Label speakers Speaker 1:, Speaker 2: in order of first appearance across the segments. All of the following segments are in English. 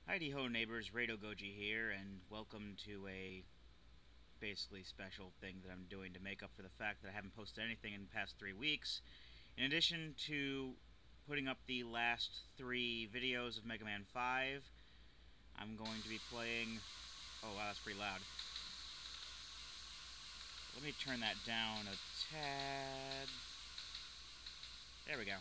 Speaker 1: Heidi ho neighbors, Radio Goji here, and welcome to a basically special thing that I'm doing to make up for the fact that I haven't posted anything in the past 3 weeks. In addition to putting up the last 3 videos of Mega Man 5, I'm going to be playing... Oh wow, that's pretty loud. Let me turn that down a tad. There we go.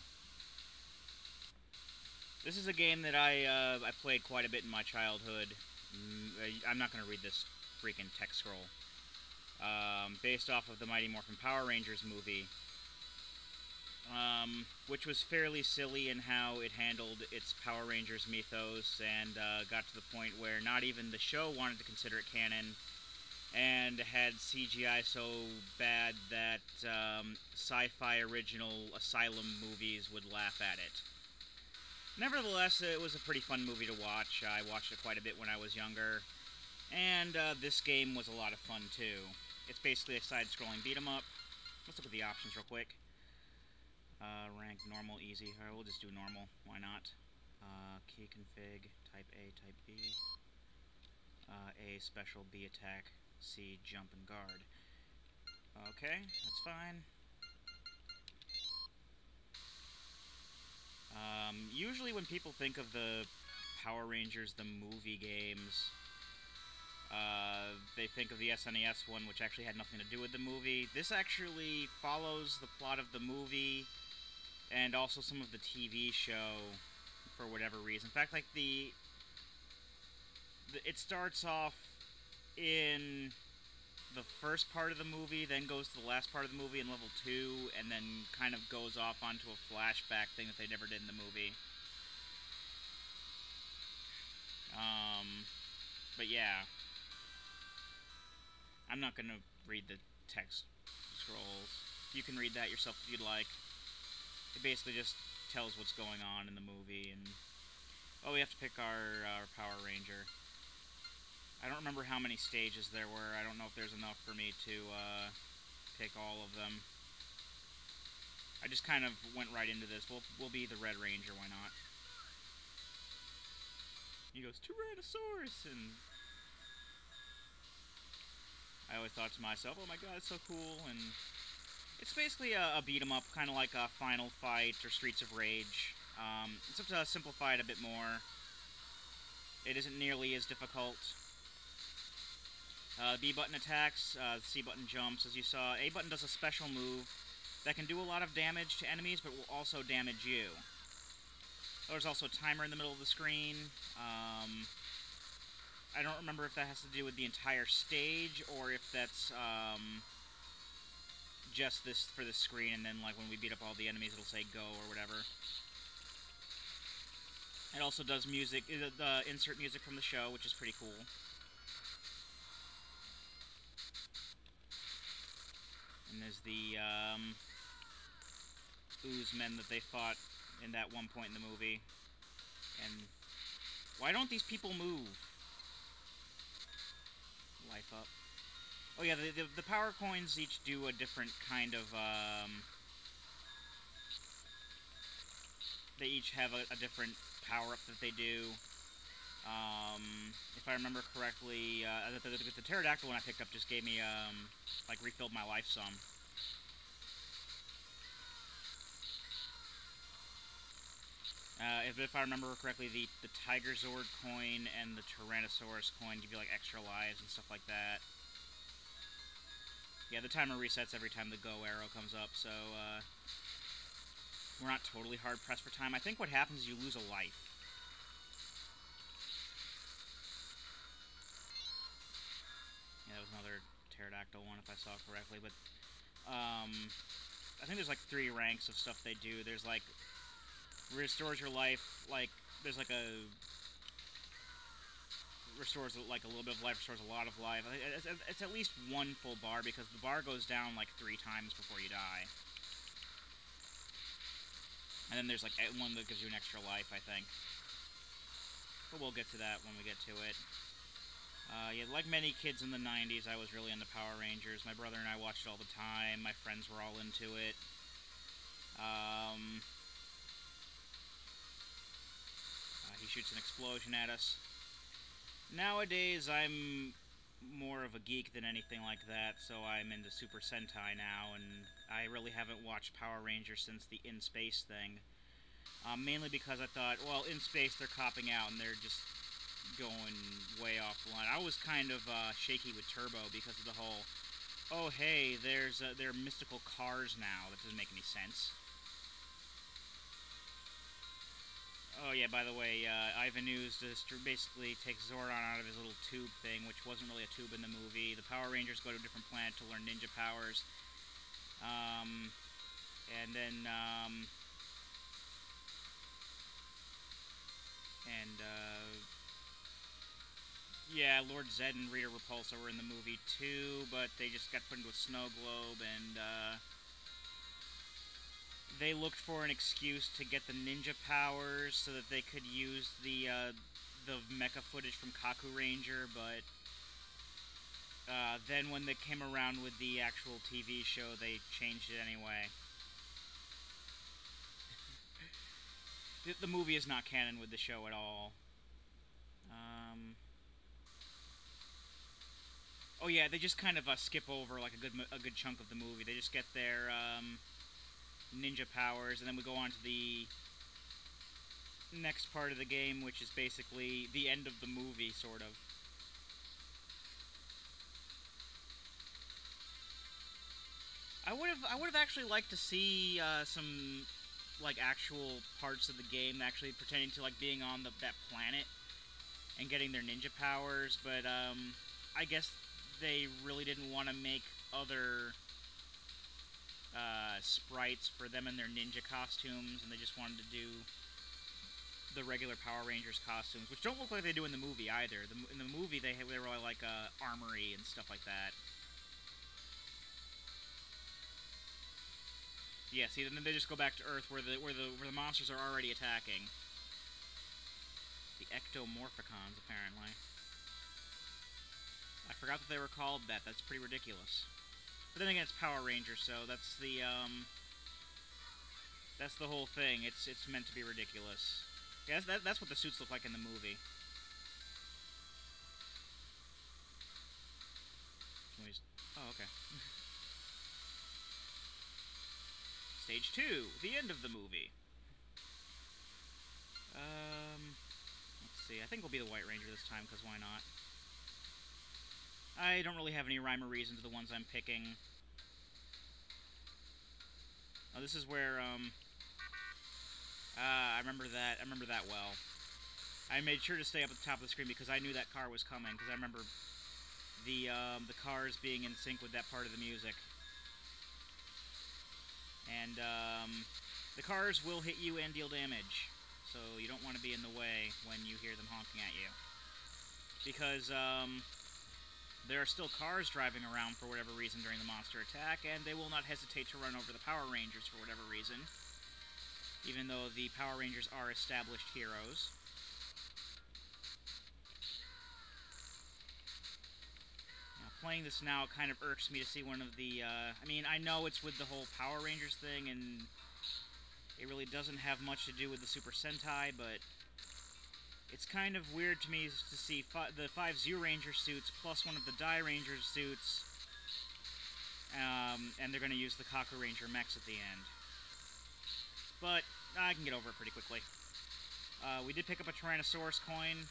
Speaker 1: This is a game that I played quite a bit in my childhood. I'm not going to read this freaking text scroll. Based off of the Mighty Morphin Power Rangers movie, which was fairly silly in how it handled its Power Rangers mythos, and got to the point where not even the show wanted to consider it canon, and had CGI so bad that sci-fi original Asylum movies would laugh at it. Nevertheless, it was a pretty fun movie to watch. I watched it quite a bit when I was younger, and this game was a lot of fun too. It's basically a side-scrolling beat-em-up. Let's look at the options real quick. Rank, normal, easy. Alright, we'll just do normal. Why not? Key config, type A, type B. A, special, B, attack, C, jump and guard. Okay, that's fine. Usually when people think of the Power Rangers, the movie games, they think of the SNES one, which actually had nothing to do with the movie. This actually follows the plot of the movie and also some of the TV show for whatever reason. In fact, like it starts off in the first part of the movie, then goes to the last part of the movie in level 2, and then kind of goes off onto a flashback thing that they never did in the movie. But yeah. I'm not gonna read the text scrolls. You can read that yourself if you'd like. It basically just tells what's going on in the movie, and... Oh, we have to pick our Power Ranger. I don't remember how many stages there were. I don't know if there's enough for me to pick all of them. I just kind of went right into this. We'll be the Red Ranger, why not? He goes, Tyrannosaurus! And I always thought to myself, oh my god, it's so cool. And it's basically a beat-em-up, kind of like a Final Fight or Streets of Rage. Except to simplify it a bit more. It isn't nearly as difficult. B button attacks, C button jumps. As you saw, A button does a special move that can do a lot of damage to enemies, but will also damage you. There's also a timer in the middle of the screen. I don't remember if that has to do with the entire stage, or if that's just this for the screen, and then like when we beat up all the enemies it'll say go or whatever. It also does music, the insert music from the show, which is pretty cool. And there's the ooze men that they fought in that one point in the movie. And why don't these people move? Life up. Oh yeah, the power coins each do a different kind of, they each have a different power-up that they do. If I remember correctly, the pterodactyl one I picked up just gave me, like, refilled my life some. If I remember correctly, the Tiger Zord coin and the Tyrannosaurus coin give you, like, extra lives and stuff like that. Yeah, the timer resets every time the go arrow comes up, so, we're not totally hard-pressed for time. I think what happens is you lose a life. Yeah, that was another pterodactyl one, if I saw correctly, but, I think there's, like, 3 ranks of stuff they do. There's, like, restores your life, like, there's, like, restores, like, a little bit of life, restores a lot of life. It's at least 1 full bar, because the bar goes down, like, 3 times before you die. And then there's, like, one that gives you an extra life, I think. But we'll get to that when we get to it. Yeah, like many kids in the 90s, I was really into Power Rangers. My brother and I watched it all the time. My friends were all into it. He shoots an explosion at us. Nowadays, I'm more of a geek than anything like that, so I'm into Super Sentai now, and I really haven't watched Power Rangers since the In Space thing. Mainly because I thought, well, in space they're copping out and they're just going way off the line. I was kind of shaky with Turbo because of the whole, oh hey, there are mystical cars now. That doesn't make any sense. Oh yeah, by the way, Ivan News just basically takes Zordon out of his little tube thing, which wasn't really a tube in the movie. The Power Rangers go to a different planet to learn ninja powers. Um, and then, and, yeah, Lord Zed and Rita Repulsa were in the movie too, but they just got put into a snow globe, and, they looked for an excuse to get the ninja powers so that they could use the mecha footage from Kaku Ranger, but then when they came around with the actual TV show, they changed it anyway. The movie is not canon with the show at all. Oh yeah, they just kind of skip over like a good chunk of the movie. They just get their ninja powers, and then we go on to the next part of the game, which is basically the end of the movie, sort of. I would have actually liked to see some like actual parts of the game actually pretending to like being on that planet and getting their ninja powers, but I guess they really didn't want to make other sprites for them in their ninja costumes, and they just wanted to do the regular Power Rangers costumes, which don't look like they do in the movie either. In the movie, they were like armory and stuff like that. Yeah, see, then they just go back to Earth where the monsters are already attacking. The ectomorphicons, apparently. I forgot that they were called that. That's pretty ridiculous. But then again, it's Power Rangers, so that's the whole thing. It's meant to be ridiculous. Yeah, that's what the suits look like in the movie. Oh, okay. Stage 2, the end of the movie. Let's see. I think we'll be the White Ranger this time, because why not? I don't really have any rhyme or reason to the ones I'm picking. Oh, this is where, I remember that. I remember that well. I made sure to stay up at the top of the screen because I knew that car was coming, because I remember the cars being in sync with that part of the music. And, the cars will hit you and deal damage, so you don't want to be in the way when you hear them honking at you. Because, there are still cars driving around for whatever reason during the monster attack, and they will not hesitate to run over the Power Rangers for whatever reason, even though the Power Rangers are established heroes. Now, playing this now kind of irks me to see one of the, I mean, I know it's with the whole Power Rangers thing, and it really doesn't have much to do with the Super Sentai, but it's kind of weird to me to see the 5 Zyuranger suits plus one of the Die Ranger suits, and they're going to use the Kaku Ranger mechs at the end. But I can get over it pretty quickly. We did pick up a Tyrannosaurus coin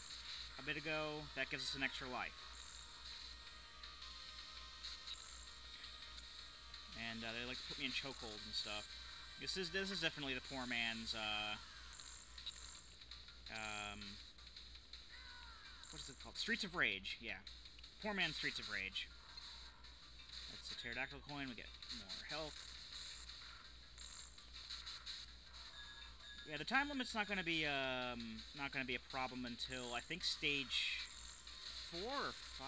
Speaker 1: a bit ago. That gives us an extra life. And they like to put me in chokeholds and stuff. This is definitely the poor man's, what is it called? Streets of Rage, yeah. Poor man's Streets of Rage. That's a pterodactyl coin, we get more health. Yeah, the time limit's not gonna be a problem until, I think, stage 4 or 5.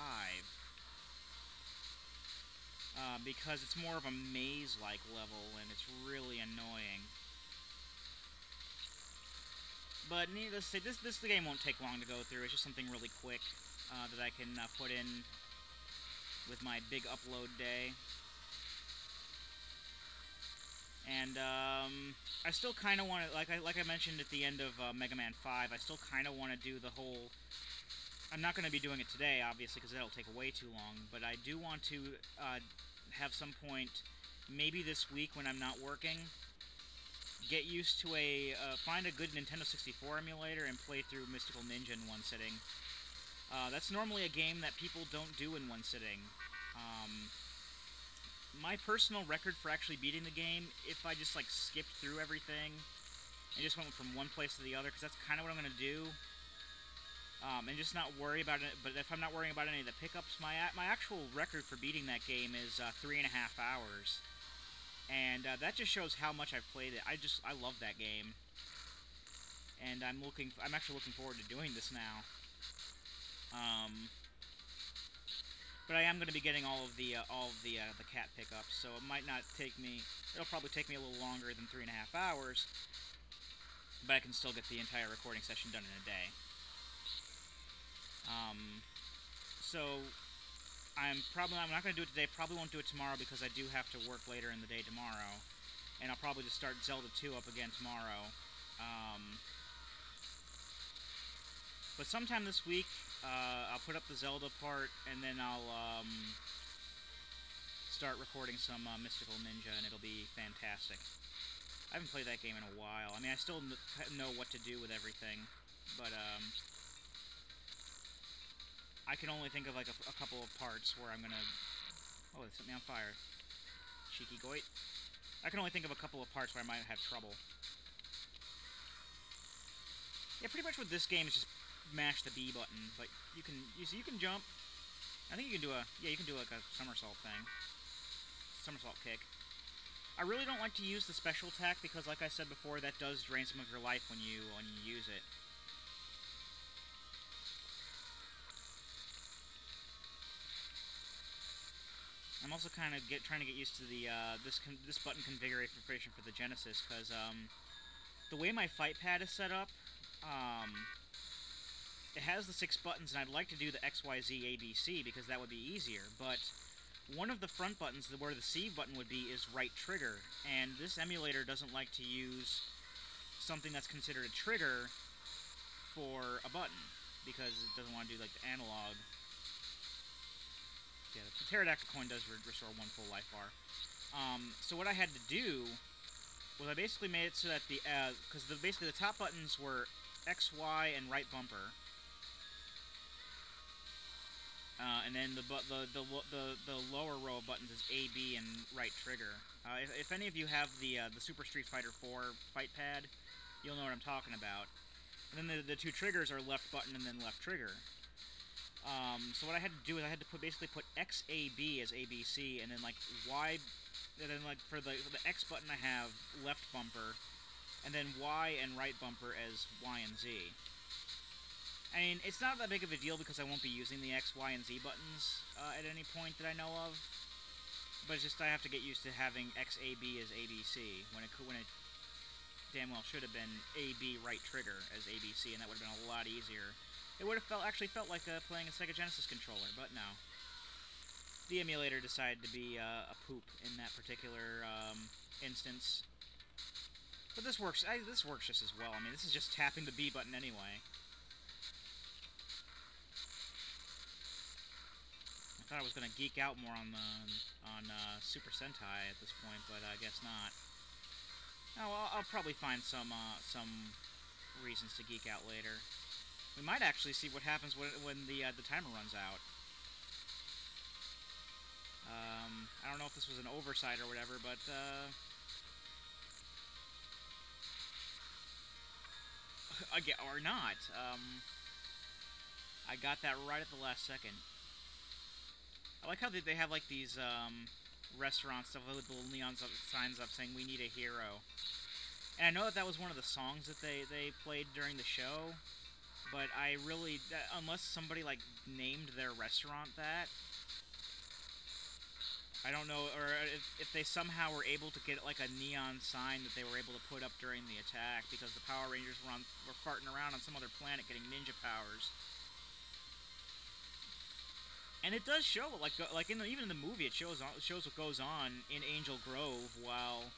Speaker 1: Because it's more of a maze-like level, and it's really annoying. But needless to say, this game won't take long to go through. It's just something really quick that I can put in with my big upload day. And I still kind of want to, like I mentioned at the end of Mega Man 5, I still kind of want to do the whole I'm not going to be doing it today, obviously, because that'll take way too long, but I do want to have some point, maybe this week when I'm not working, get used to find a good Nintendo 64 emulator and play through Mystical Ninja in one sitting. That's normally a game that people don't do in one sitting. My personal record for actually beating the game, if I just, like, skipped through everything and just went from one place to the other, because that's kind of what I'm going to do, and just not worry about it. But if I'm not worrying about any of the pickups, my actual record for beating that game is 3.5 hours. And that just shows how much I've played it. I love that game. And I'm actually looking forward to doing this now. But I am going to be getting all of the cat pickups, so it might not take me. It'll probably take me a little longer than 3.5 hours, but I can still get the entire recording session done in a day. So I'm not going to do it today. Probably won't do it tomorrow because I do have to work later in the day tomorrow, and I'll probably just start Zelda 2 up again tomorrow. But sometime this week, I'll put up the Zelda part, and then I'll start recording some Mystical Ninja, and it'll be fantastic. I haven't played that game in a while. I mean, I still know what to do with everything, but I can only think of like a couple of parts where I'm gonna... Oh, it set me on fire. Cheeky goit. I can only think of a couple of parts where I might have trouble. Yeah, pretty much with this game is just mash the B button, but you can jump. I think you can do like a somersault thing. Somersault kick. I really don't like to use the special attack because, like I said before, that does drain some of your life when you use it. I'm also kind of trying to get used to the this button configuration for the Genesis, because the way my fight pad is set up, it has the 6 buttons, and I'd like to do the X, Y, Z, A, B, C because that would be easier. But one of the front buttons, where the C button would be, is right trigger, and this emulator doesn't like to use something that's considered a trigger for a button because it doesn't want to do like the analog. Yeah, the pterodactyl coin does restore 1 full life bar. So what I had to do was I basically made it so that because basically the top buttons were X, Y, and right bumper, and then the lower row of buttons is A, B, and right trigger. If any of you have the Super Street Fighter 4 fight pad, you'll know what I'm talking about. And then the 2 triggers are left button and then left trigger. So what I had to do is I had to basically put X, A, B as A, B, C, and then like Y, and then like for the X button I have left bumper, and then Y and right bumper as Y and Z. I mean, it's not that big of a deal because I won't be using the X, Y, and Z buttons at any point that I know of, but it's just I have to get used to having X, A, B as A, B, C when it damn well should have been A, B, right trigger as A, B, C, and that would have been a lot easier. It would have actually felt like playing a Sega Genesis controller, but no. The emulator decided to be a poop in that particular instance. But this works. This works just as well. I mean, this is just tapping the B button anyway. I thought I was gonna geek out more on Super Sentai at this point, but I guess not. Oh, well, I'll probably find some reasons to geek out later. We might actually see what happens when the timer runs out. I don't know if this was an oversight or whatever, but again, or not. I got that right at the last second. I like how they have like these restaurant stuff with little neon signs up saying "We need a hero," and I know that was one of the songs that they played during the show. But I really, unless somebody like named their restaurant that, I don't know, or if they somehow were able to get like a neon sign that they were able to put up during the attack because the Power Rangers were farting around on some other planet getting ninja powers. And it does show, like even in the movie, it shows what goes on in Angel Grove while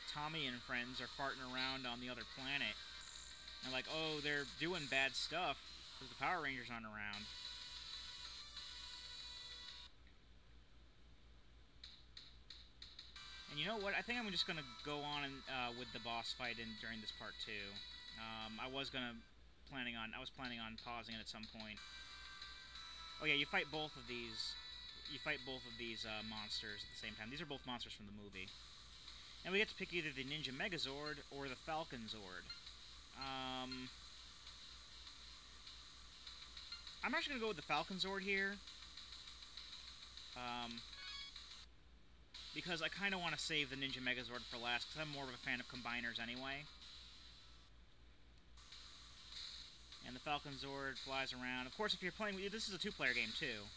Speaker 1: Tommy and friends are farting around on the other planet. And like, oh, they're doing bad stuff. because the Power Rangers aren't around. And you know what? I think I'm just gonna go on and, with the boss fight during this part too. I was planning on pausing it at some point. Oh yeah, you fight both of these. You fight both of these monsters at the same time. These are both monsters from the movie. And we get to pick either the Ninja Megazord or the Falcon Zord. I'm actually going to go with the Falcon Zord here. Because I kind of want to save the Ninja Megazord for last, because I'm more of a fan of combiners anyway. And the Falcon Zord flies around. Of course, if you're playing... This is a two-player game, too.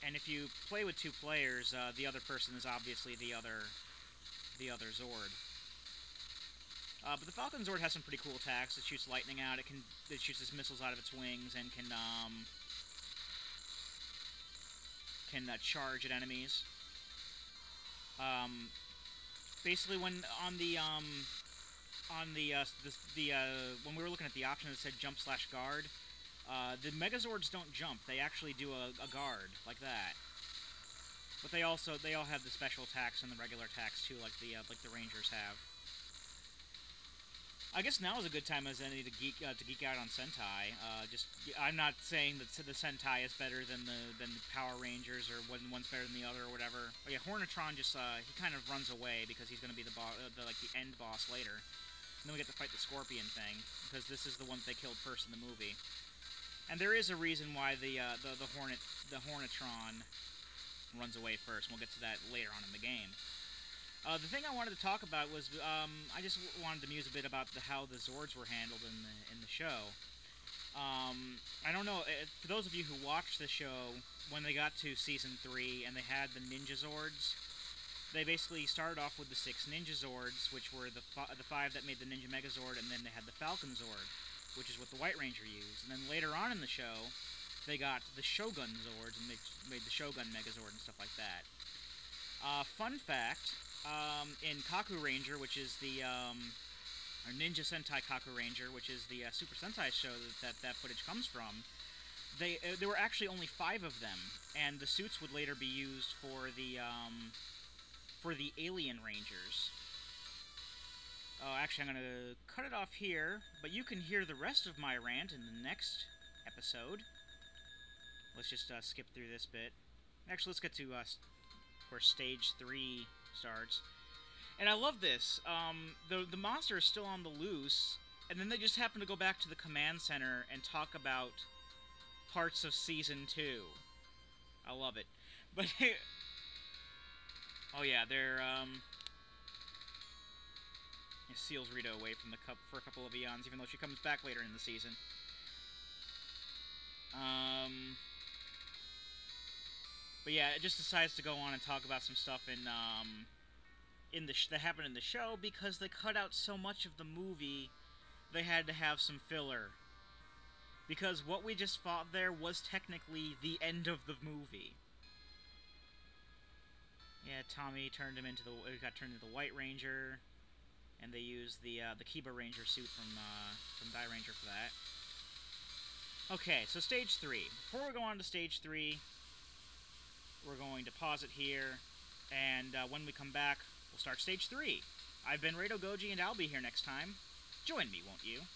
Speaker 1: And if you play with two players, the other person is obviously the other Zord. But the Falcon Zord has some pretty cool attacks. It shoots lightning out. It shoots its missiles out of its wings and can charge at enemies. Basically, when when we were looking at the option that said jump/guard, the Megazords don't jump. They actually do a guard like that. But they all have the special attacks and the regular attacks too, like the Rangers have. I guess now is a good time as any to geek out on Sentai. I'm not saying that the Sentai is better than the Power Rangers or one's better than the other or whatever. But yeah, Hornetron just he kind of runs away because he's going to be the end boss later. And then we get to fight the Scorpion thing because this is the one that they killed first in the movie. And there is a reason why the Hornetron runs away first. We'll get to that later on in the game. The thing I wanted to talk about was I just wanted to muse a bit about how the Zords were handled in the show. I don't know, for those of you who watched the show, when they got to Season 3 and they had the Ninja Zords, they basically started off with the 6 Ninja Zords, which were the 5 that made the Ninja Megazord, and then they had the Falcon Zord, which is what the White Ranger used. And then later on in the show, they got the Shogun Zords, and they made the Shogun Megazord and stuff like that. Fun fact... in Kaku Ranger, which is the, or Ninja Sentai Kaku Ranger, which is the Super Sentai show that footage comes from, there were actually only 5 of them, and the suits would later be used for the Alien Rangers. Oh, actually, I'm going to cut it off here, but you can hear the rest of my rant in the next episode. Let's just skip through this bit. Actually, let's get to where Stage 3 starts. And I love this. The monster is still on the loose, and then they just happen to go back to the command center and talk about parts of Season 2. I love it. But, oh yeah, they're, it seals Rita away from the cup for a couple of eons, even though she comes back later in the season. But yeah, it just decides to go on and talk about some stuff that happened in the show because they cut out so much of the movie. They had to have some filler because what we just fought there was technically the end of the movie. Yeah, Tommy got turned into the White Ranger, and they used the Kiba Ranger suit from Die Ranger for that. Okay, so Stage 3. Before we go on to Stage 3, we're going to pause it here, and when we come back, we'll start Stage 3. I've been Rado Goji, and I'll be here next time. Join me, won't you?